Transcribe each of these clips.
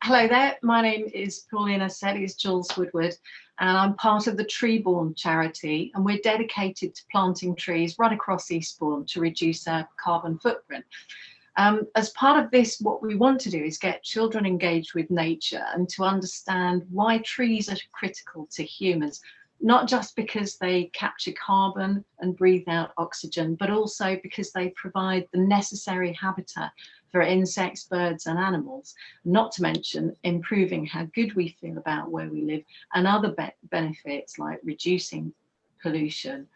Hello there, my name is Paulina said, it's Jules Woodward, and I'm part of the Treebourne charity, and we're dedicated to planting trees right across Eastbourne to reduce our carbon footprint. As part of this, what we want to do is get children engaged with nature and to understand why trees are critical to humans, not just because they capture carbon and breathe out oxygen, but also because they provide the necessary habitat for insects, birds and animals, not to mention improving how good we feel about where we live and other benefits like reducing pollution,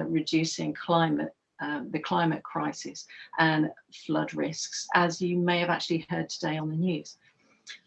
reducing the climate crisis and flood risks, as you may have actually heard today on the news.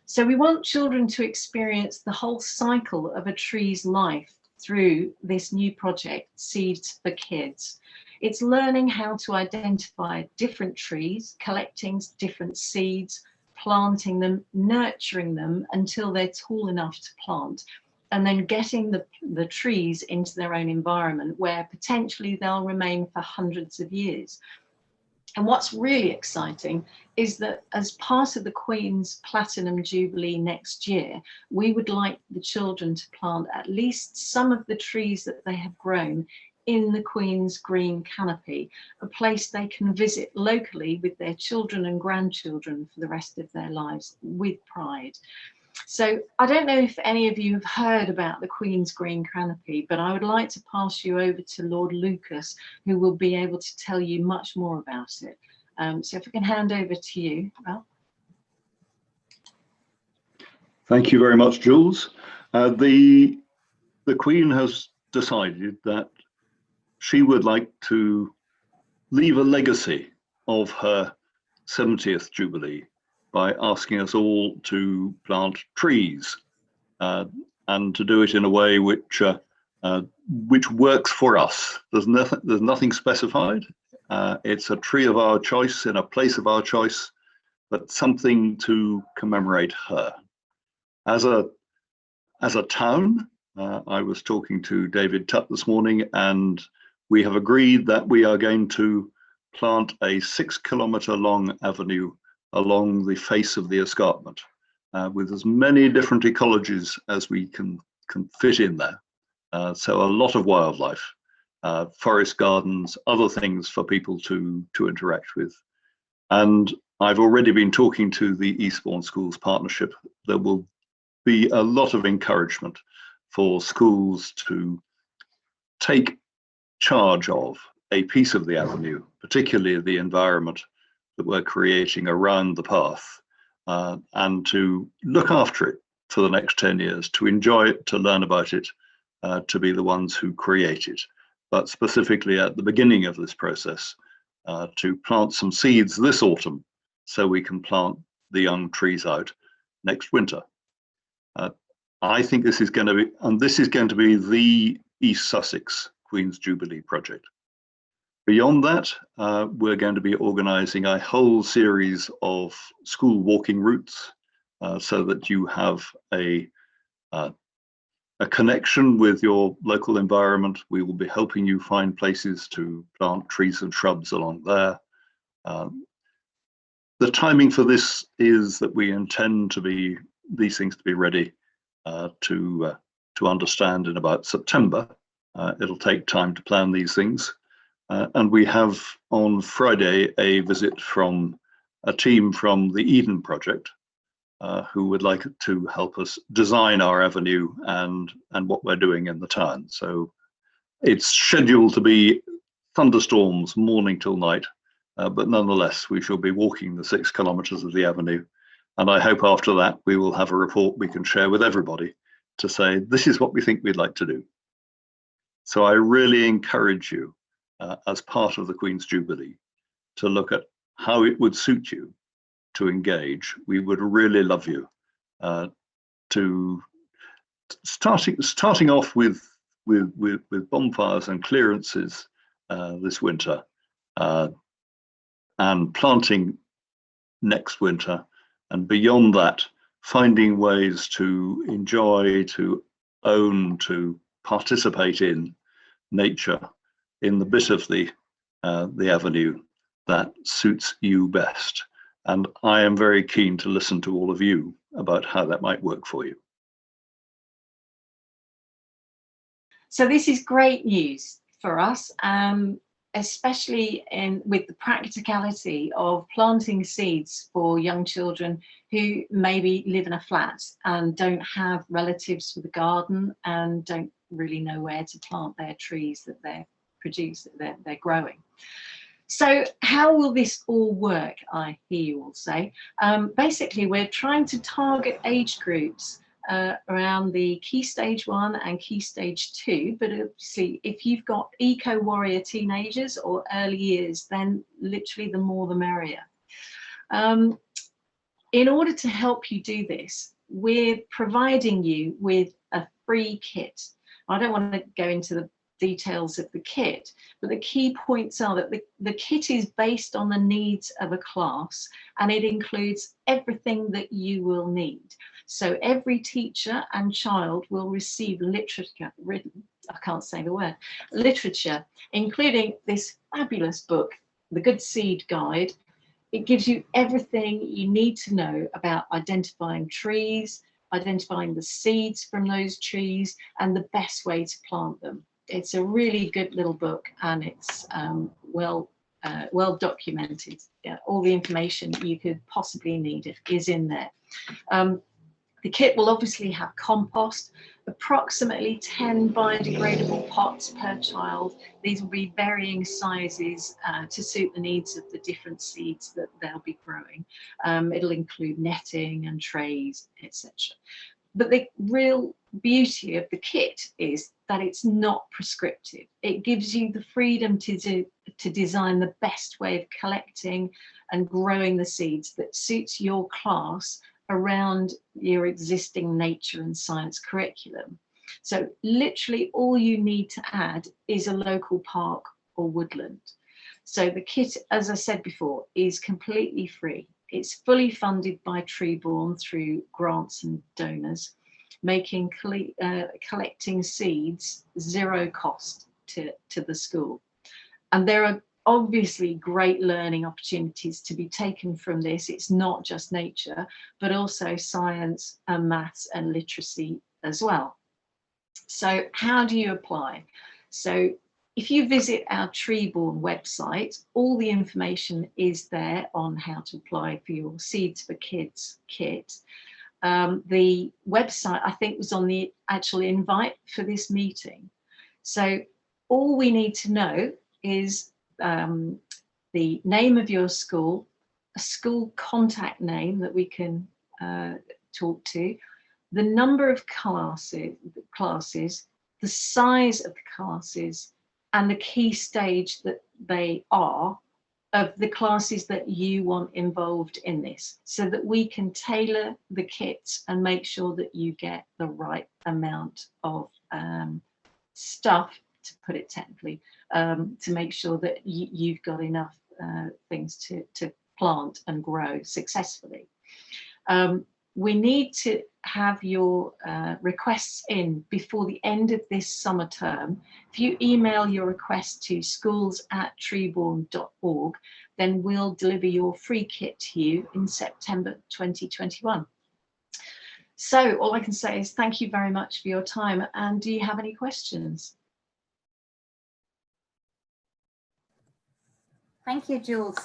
So we want children to experience the whole cycle of a tree's life through this new project, Seeds for Kids. It's learning how to identify different trees, collecting different seeds, planting them, nurturing them until they're tall enough to plant, and then getting the trees into their own environment where potentially they'll remain for hundreds of years. And what's really exciting is that as part of the Queen's Platinum Jubilee next year, we would like the children to plant at least some of the trees that they have grown in the Queen's Green Canopy, a place they can visit locally with their children and grandchildren for the rest of their lives with pride. So I don't know if any of you have heard about the Queen's Green Canopy, but I would like to pass you over to Lord Lucas, who will be able to tell you much more about it. So if I can hand over to you, Ralph. Thank you very much, Jules. The Queen has decided that she would like to leave a legacy of her 70th Jubilee by asking us all to plant trees and to do it in a way which works for us. There's nothing specified. It's a tree of our choice in a place of our choice, but something to commemorate her. As a town, I was talking to David Tutt this morning, and we have agreed that we are going to plant a 6-kilometre long avenue along the face of the escarpment with as many different ecologies as we can fit in there. So a lot of wildlife, forest gardens, other things for people to interact with. And I've already been talking to the Eastbourne Schools Partnership. There will be a lot of encouragement for schools to take charge of a piece of the avenue, particularly the environment that we're creating around the path, and to look after it for the next 10 years, to enjoy it, to learn about it, to be the ones who create it. But specifically at the beginning of this process, to plant some seeds this autumn so we can plant the young trees out next winter. I think this is going to be the East Sussex Queen's Jubilee project. Beyond that, we're going to be organising a whole series of school walking routes so that you have a connection with your local environment. We will be helping you find places to plant trees and shrubs along there. The timing for this is that we intend these things to be ready to understand in about September. It'll take time to plan these things. And we have on Friday a visit from a team from the Eden Project who would like to help us design our avenue and what we're doing in the town. So it's scheduled to be thunderstorms morning till night, but nonetheless, we shall be walking the 6 kilometres of the avenue. And I hope after that, we will have a report we can share with everybody to say, this is what we think we'd like to do. So I really encourage you, as part of the Queen's Jubilee, to look at how it would suit you to engage. We would really love you to starting off with bonfires and clearances this winter, and planting next winter, and beyond that, finding ways to enjoy, to own, to participate in nature in the bit of the avenue that suits you best. And I am very keen to listen to all of you about how that might work for you. So this is great news for us, especially with the practicality of planting seeds for young children who maybe live in a flat and don't have relatives with a garden and don't really know where to plant their trees that they're growing. So how will this all work, I hear you all say? Basically, we're trying to target age groups around the Key Stage 1 and Key Stage 2, but obviously if you've got eco-warrior teenagers or early years, then literally the more the merrier. In order to help you do this, we're providing you with a free kit. I don't want to go into the details of the kit, but the key points are that the kit is based on the needs of a class, and it includes everything that you will need. So every teacher and child will receive literature, I can't say the word, literature, including this fabulous book, The Good Seed Guide. It gives you everything you need to know about identifying trees, identifying the seeds from those trees, and the best way to plant them. It's a really good little book, and it's well documented. Yeah, all the information you could possibly need is in there. The kit will obviously have compost, approximately 10 biodegradable pots per child. These will be varying sizes to suit the needs of the different seeds that they'll be growing. It'll include netting and trays, etc. But the real beauty of the kit is that it's not prescriptive. It gives you the freedom to design the best way of collecting and growing the seeds that suits your class around your existing nature and science curriculum. So literally all you need to add is a local park or woodland. So the kit, as I said before, is completely free. It's fully funded by Treebourne through grants and donors, making collecting seeds zero cost to the school. And there are obviously great learning opportunities to be taken from this. It's not just nature, but also science and maths and literacy as well. So how do you apply? So if you visit our Treebourne website, all the information is there on how to apply for your Seeds for Kids kit. The website, I think, was on the actual invite for this meeting. So all we need to know is the name of your school, a school contact name that we can talk to, the number of classes, the size of the classes, and the key stage that they are of the classes that you want involved in this, so that we can tailor the kits and make sure that you get the right amount of stuff, to put it technically, to make sure that you've got enough things to plant and grow successfully. We need to have your requests in before the end of this summer term. If you email your request to schools@treebourne.org, then we'll deliver your free kit to you in September 2021. So all I can say is thank you very much for your time. And do you have any questions? Thank you, Jules.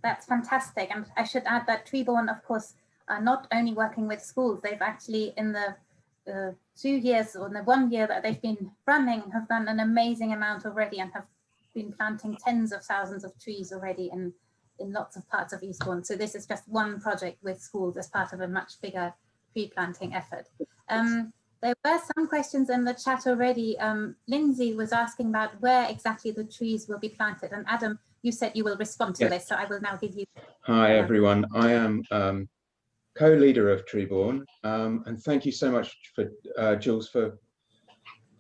That's fantastic. And I should add that Treebourne, of course, are not only working with schools. They've actually, in the 2 years or in the 1 year that they've been running, have done an amazing amount already and have been planting tens of thousands of trees already in lots of parts of Eastbourne. So this is just one project with schools as part of a much bigger tree planting effort. There were some questions in the chat already. Lindsay was asking about where exactly the trees will be planted. And Adam, you said you will respond to this, so I will now give you. Hi, everyone. I am co-leader of Treebourne, and thank you so much for Jules for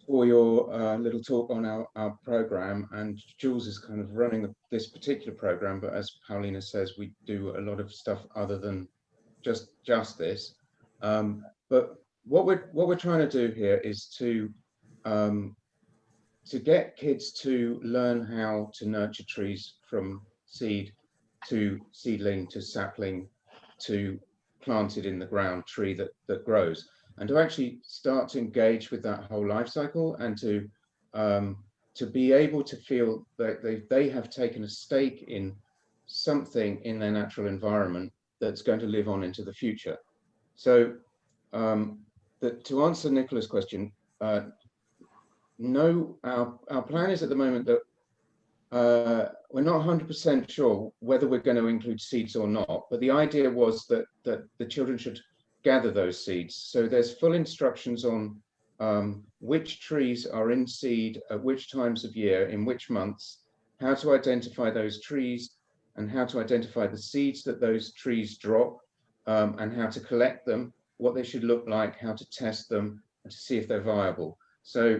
your little talk on our program. And Jules is kind of running this particular program, but as Paulina says, we do a lot of stuff other than just this. But what we're trying to do here is to get kids to learn how to nurture trees from seed to seedling to sapling to planted in the ground tree that grows, and to actually start to engage with that whole life cycle, and to be able to feel that they have taken a stake in something in their natural environment that's going to live on into the future. So to answer Nicola's question, no, our plan is at the moment that we're not 100% sure whether we're going to include seeds or not, but the idea was that the children should gather those seeds. So there's full instructions on which trees are in seed at which times of year, in which months, how to identify those trees, and how to identify the seeds that those trees drop, and how to collect them, what they should look like, how to test them, and to see if they're viable. So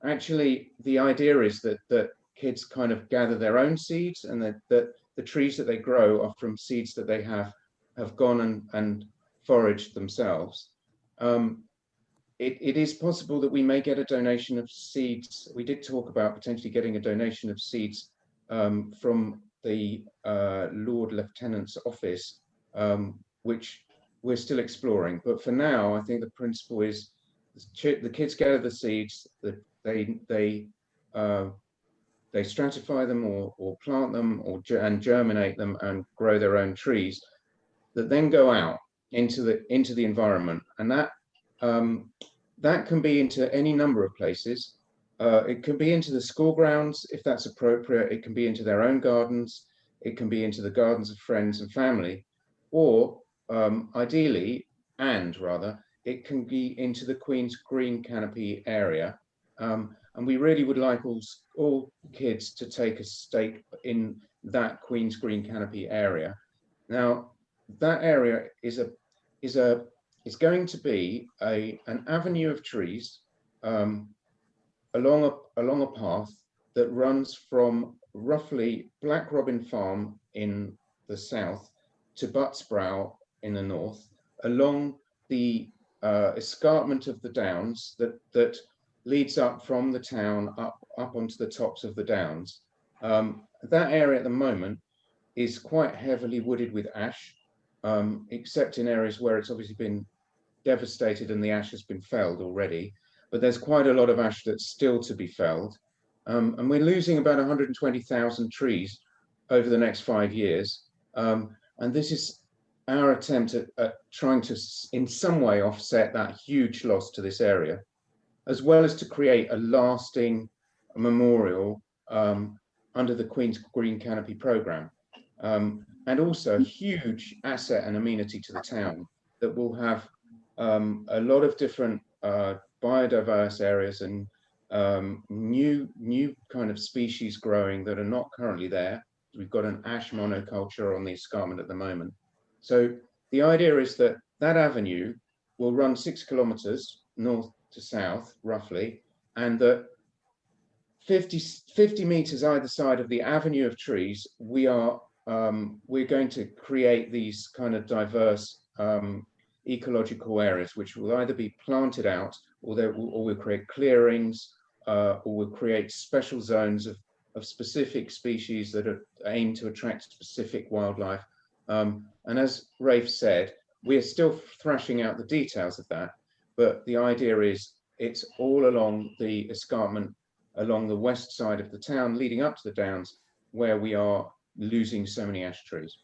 actually, the idea is that kids kind of gather their own seeds, and that the trees that they grow are from seeds that they have gone and foraged themselves. It is possible that we may get a donation of seeds. We did talk about potentially getting a donation of seeds from the Lord Lieutenant's office, which we're still exploring. But for now, I think the principle is the kids gather the seeds, that they stratify them or plant them and germinate them and grow their own trees that then go out into the environment, and that can be into any number of places. It can be into the school grounds if that's appropriate. It can be into their own gardens. It can be into the gardens of friends and family, or ideally, it can be into the Queen's Green Canopy area. And we really would like all kids to take a stake in that Queen's Green Canopy area. Now, that area is going to be an avenue of trees along a path that runs from roughly Black Robin Farm in the south to Buttsbrow in the north, along the escarpment of the downs that leads up from the town up onto the tops of the downs. That area at the moment is quite heavily wooded with ash, except in areas where it's obviously been devastated and the ash has been felled already. But there's quite a lot of ash that's still to be felled. And we're losing about 120,000 trees over the next 5 years. And this is our attempt at trying to, in some way, offset that huge loss to this area, as well as to create a lasting memorial under the Queen's Green Canopy programme. And also a huge asset and amenity to the town that will have a lot of different biodiverse areas and new kind of species growing that are not currently there. We've got an ash monoculture on the escarpment at the moment. So the idea is that avenue will run 6 kilometres north to south, roughly, and that 50 metres either side of the avenue of trees, we're going to create these kind of diverse ecological areas, which will either be planted out, or we'll create clearings, or we'll create special zones of specific species that are aimed to attract specific wildlife. And as Rafe said, we are still thrashing out the details of that, but the idea is it's all along the escarpment, along the west side of the town, leading up to the downs, where we are losing so many ash trees.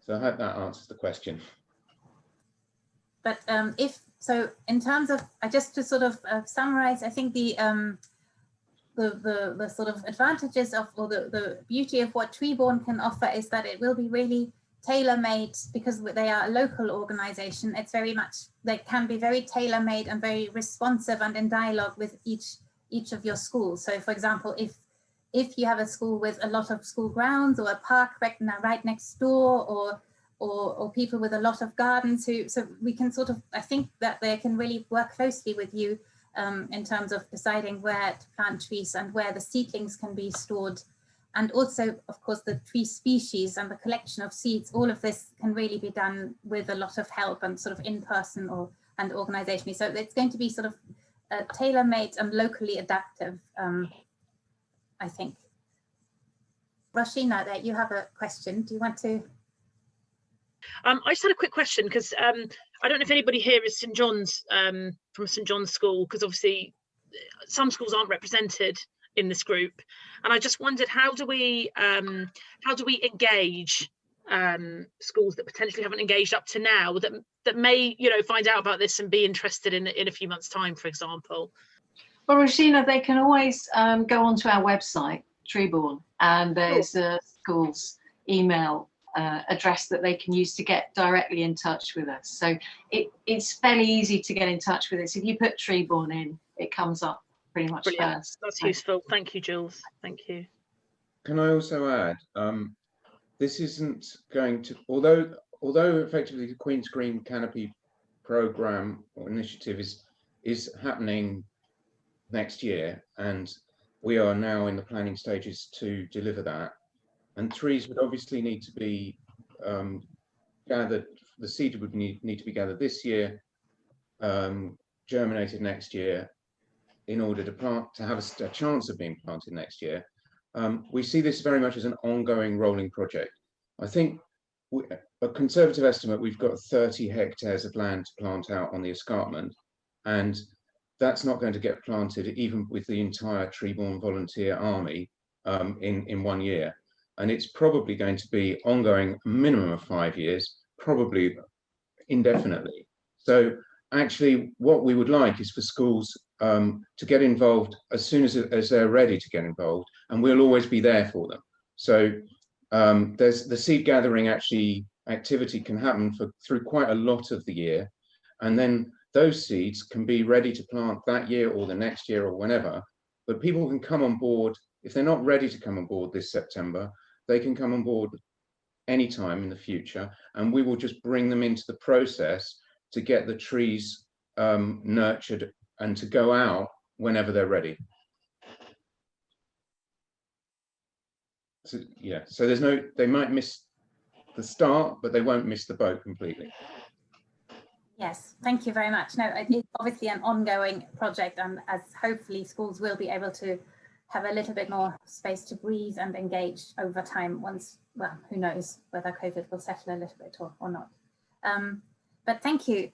So I hope that answers the question. But in terms of, just to sort of summarize, I think the sort of advantages of, or the beauty of what Treebourne can offer is that it will be really tailor-made, because they are a local organization. It's very much, they can be very tailor-made and very responsive and in dialogue with each of your schools. So for example, if you have a school with a lot of school grounds, or a park right next door, or people with a lot of gardens, so we can sort of, I think that they can really work closely with you in terms of deciding where to plant trees and where the seedlings can be stored. And also, of course, the tree species and the collection of seeds, all of this can really be done with a lot of help and sort of in person and organizationally. So it's going to be sort of tailor-made and locally adaptive, I think. Roshina, there you have a question. Do you want to? I just had a quick question because I don't know if anybody here is St John's from St John's School, because obviously some schools aren't represented in this group, and I just wondered how do we engage schools that potentially haven't engaged up to now, that may find out about this and be interested in a few months' time, for example. Well, Roshina, they can always go onto our website, Treebourne, and there's a school's email address that they can use to get directly in touch with us. So it's fairly easy to get in touch with us. If you put Treebourne in, it comes up pretty much first. That's useful. Thank you, Jules. Thank you. Can I also add, this isn't going to, although effectively the Queen's Green Canopy programme or initiative is happening next year, and we are now in the planning stages to deliver that, and trees would obviously need to be gathered, the seed would need to be gathered this year, germinated next year, in order to have a chance of being planted next year. We see this very much as an ongoing rolling project. I think a conservative estimate, we've got 30 hectares of land to plant out on the escarpment, and that's not going to get planted even with the entire Treebourne volunteer army in 1 year. And it's probably going to be ongoing a minimum of 5 years, probably indefinitely. So actually what we would like is for schools to get involved as soon as they're ready to get involved, and we'll always be there for them. So there's the seed gathering activity can happen through quite a lot of the year, and then those seeds can be ready to plant that year or the next year or whenever. But people can come on board. If they're not ready to come on board this September, they can come on board anytime in the future, and we will just bring them into the process to get the trees nurtured and to go out whenever they're ready. So, yeah, so they might miss the start, but they won't miss the boat completely. Yes, thank you very much. No, it's obviously an ongoing project, and as hopefully schools will be able to have a little bit more space to breathe and engage over time once, well, who knows whether COVID will settle a little bit or not. But thank you.